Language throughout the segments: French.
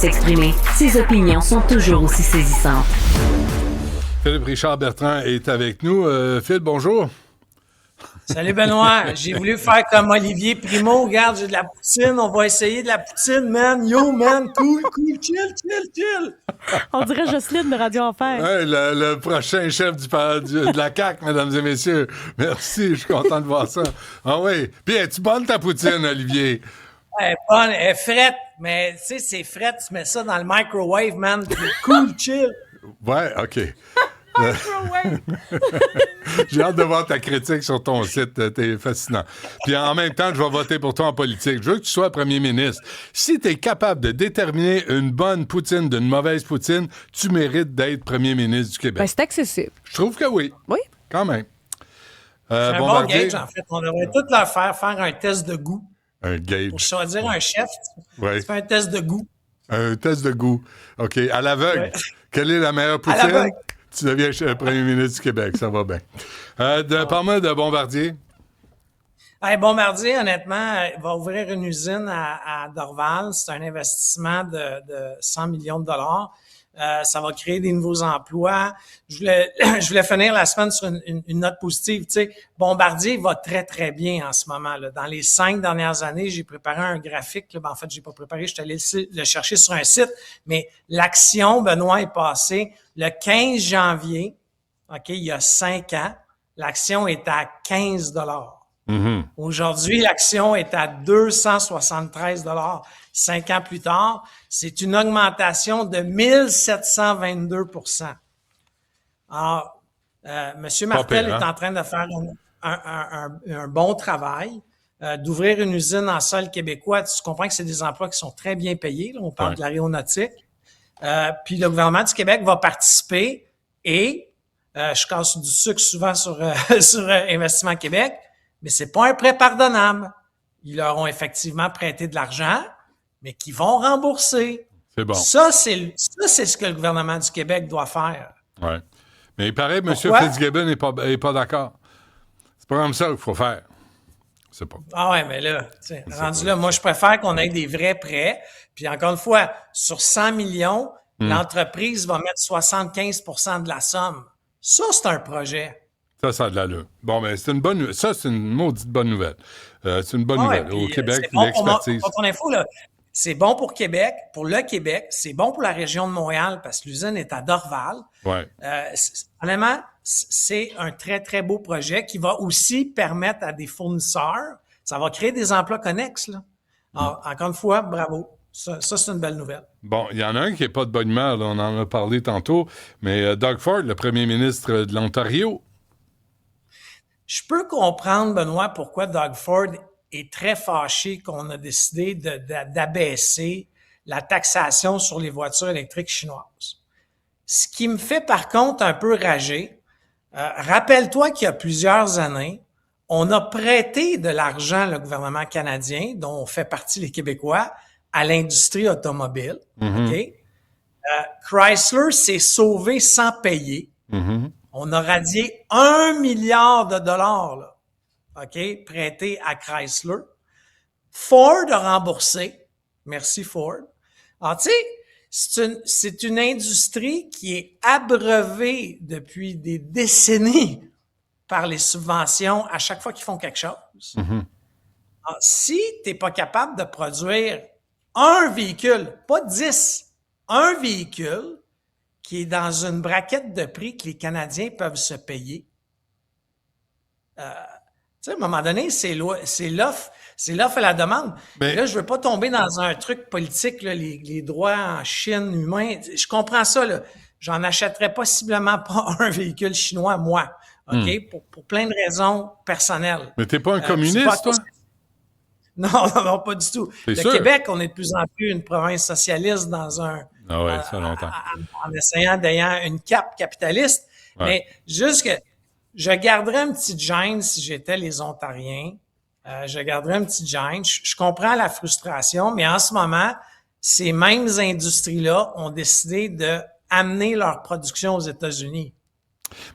s'exprimer, ses opinions sont toujours aussi saisissantes. Philippe Richard Bertrand est avec nous. Phil, bonjour. Salut Benoît, j'ai voulu faire comme Olivier Primo, regarde, j'ai de la poutine, on va essayer de la poutine, man, yo man, cool, chill. On dirait Jocelyne de Radio Enfer. Ouais, le prochain chef de la CAQ, mesdames et messieurs. Merci, je suis content de voir ça. Ah oui, puis es-tu bonne ta poutine, Olivier? Elle est bonne, elle est frette, mais tu sais, c'est frette, tu mets ça dans le microwave, man, cool, chill. Ouais, OK. J'ai hâte de voir ta critique sur ton site. T'es fascinant. Puis en même temps, je vais voter pour toi en politique. Je veux que tu sois premier ministre. Si tu es capable de déterminer une bonne poutine d'une mauvaise poutine, tu mérites d'être premier ministre du Québec. Ben, c'est accessible. Je trouve que oui. Oui. Quand même. C'est un bon gauge, en fait. On devrait tout leur faire un test de goût. Un gauge. Pour choisir un chef, ouais. Tu fais un test de goût. Un test de goût. OK. À l'aveugle. Ouais. Quelle est la meilleure poutine? À l'aveugle. Tu deviens premier ministre du Québec, ça va bien. Parle-moi de Bombardier. Hey, Bombardier, honnêtement, va ouvrir une usine à Dorval. C'est un investissement de 100 millions de dollars. Ça va créer des nouveaux emplois. Je voulais finir la semaine sur une note positive. Tu sais, Bombardier va très, très bien en ce moment, là. Dans les 5 dernières années, j'ai préparé un graphique, là. Ben, en fait, j'ai pas préparé, je suis allé le chercher sur un site. Mais l'action, Benoît, est passée le 15 janvier, OK, il y a 5 ans. L'action est à 15 $. Mm-hmm. Aujourd'hui, l'action est à 273 $. 5 ans plus tard, c'est une augmentation de 1722 %. Alors, M. Martel est en train de faire un bon travail, d'ouvrir une usine en sol québécois. Tu comprends que c'est des emplois qui sont très bien payés. Là, on parle de l'aéronautique. Puis le gouvernement du Québec va participer et je casse du sucre souvent sur Investissement Québec, mais c'est pas un prêt pardonnable. Ils leur ont effectivement prêté de l'argent, mais qu'ils vont rembourser. C'est bon. Ça, c'est ce que le gouvernement du Québec doit faire. Oui. Mais il paraît que M. Fitzgibbon n'est pas d'accord. C'est pas comme ça qu'il faut faire. C'est pas. Ah ouais, mais là, rendu là, moi, je préfère qu'on ait des vrais prêts. Puis encore une fois, sur 100 millions, l'entreprise va mettre 75 % de la somme. Ça, c'est un projet. Ça a de l'allure. Bon, mais c'est une maudite bonne nouvelle. C'est une bonne nouvelle. Au Québec, l'expertise. Pour ton info, là, c'est bon pour Québec, pour le Québec, c'est bon pour la région de Montréal parce que l'usine est à Dorval. Ouais. Honnêtement, c'est un très, très beau projet qui va aussi permettre à des fournisseurs, ça va créer des emplois connexes, là. Alors, encore une fois, bravo. Ça, c'est une belle nouvelle. Bon, il y en a un qui n'est pas de bonne humeur, là, on en a parlé tantôt, mais Doug Ford, le premier ministre de l'Ontario. Je peux comprendre, Benoît, pourquoi Doug Ford est très fâché qu'on a décidé d'abaisser la taxation sur les voitures électriques chinoises. Ce qui me fait par contre un peu rager, rappelle-toi qu'il y a plusieurs années, on a prêté de l'argent, le gouvernement canadien, dont fait partie les Québécois, à l'industrie automobile. Mm-hmm. OK? Chrysler s'est sauvé sans payer. Mm-hmm. On a radié 1 milliard de dollars, là, OK, prêté à Chrysler. Ford a remboursé. Merci, Ford. Alors, tu sais, c'est une industrie qui est abreuvée depuis des décennies par les subventions à chaque fois qu'ils font quelque chose. Mm-hmm. Alors, si tu n'es pas capable de produire un véhicule, pas 10, un véhicule qui est dans une braquette de prix que les Canadiens peuvent se payer, tu sais, à un moment donné, c'est l'offre et la demande. Mais là, je veux pas tomber dans un truc politique, là, les droits en Chine humains. Je comprends ça, là. J'en achèterais possiblement pas un véhicule chinois, moi. OK? Pour plein de raisons personnelles. Mais t'es pas un communiste, toi? Non, pas du tout. Le Québec, on est de plus en plus une province socialiste dans un... Ah ouais, ça longtemps. En essayant d'ayant une cape capitaliste. Ouais. Mais juste que je garderais un petit gêne si j'étais les Ontariens. Je garderais un petit gêne. Je comprends la frustration, mais en ce moment, ces mêmes industries-là ont décidé d'amener leur production aux États-Unis.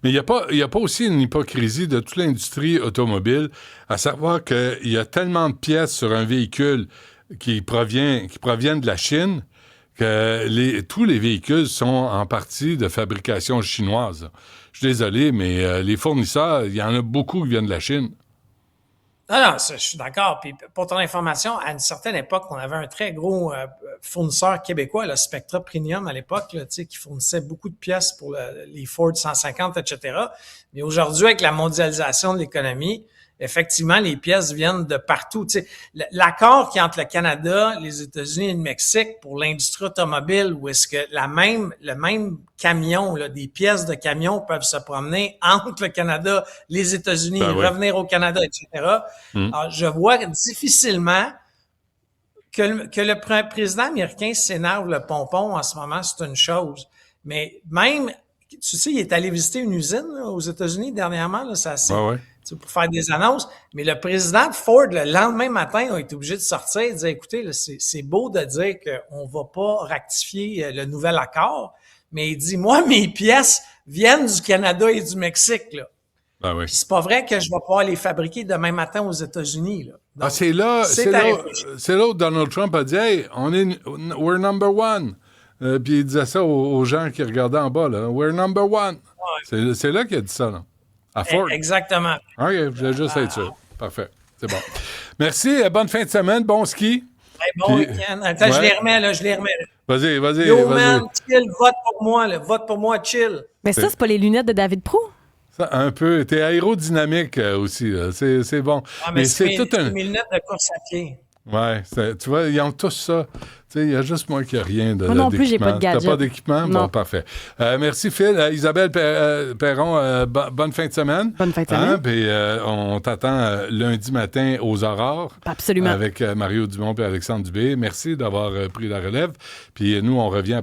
Mais il y a pas aussi une hypocrisie de toute l'industrie automobile, à savoir qu'il y a tellement de pièces sur un véhicule qui proviennent de la Chine que tous les véhicules sont en partie de fabrication chinoise. Je suis désolé, mais les fournisseurs, il y en a beaucoup qui viennent de la Chine. Non, je suis d'accord. Puis pour ton information, à une certaine époque, on avait un très gros fournisseur québécois, le Spectra Premium à l'époque, là, qui fournissait beaucoup de pièces pour les Ford 150, etc. Mais aujourd'hui, avec la mondialisation de l'économie, effectivement, les pièces viennent de partout. L'accord qui est entre le Canada, les États-Unis et le Mexique pour l'industrie automobile, où est-ce que le même camion, là, des pièces de camion peuvent se promener entre le Canada, les États-Unis, revenir au Canada, etc. Alors, je vois difficilement que le président américain s'énerve le pompon en ce moment, c'est une chose. Mais même, tu sais, il est allé visiter une usine là, aux États-Unis dernièrement, là, pour faire des annonces. Mais le président de Ford, le lendemain matin, a été obligé de sortir et de dire, écoutez, là, c'est beau de dire qu'on va pas rectifier le nouvel accord, mais il dit, moi, mes pièces viennent du Canada et du Mexique, là. Ah oui. Puis c'est pas vrai que je vais pouvoir les fabriquer demain matin aux États-Unis, là. Donc, c'est là où Donald Trump a dit, hey, we're number one. Puis il disait ça aux gens qui regardaient en bas, là. We're number one. Ouais. C'est là qu'il a dit ça, là. À Ford. Exactement. OK, je voulais juste être sûr. Parfait. C'est bon. Merci. Bonne fin de semaine. Bon ski. Bon week-end. Attends, je les remets. Vas-y. Yo, man, chill, vote pour moi, là. Vote pour moi, chill. Mais ça, c'est pas les lunettes de David Proulx? Ça, un peu. T'es aérodynamique aussi, là. C'est bon. Ah, mais c'est mes lunettes de course à pied. Ouais, tu vois, ils ont tous ça. Tu sais, il y a juste moi qui n'ai rien de moi non plus, j'ai pas de gadget. T'as pas d'équipement? Non. Bon, parfait. Merci, Phil. Isabelle Perron, bonne fin de semaine. Bonne fin de semaine. Puis on t'attend lundi matin aux Aurores. Absolument. Avec Mario Dumont et Alexandre Dubé. Merci d'avoir pris la relève. Puis nous, on revient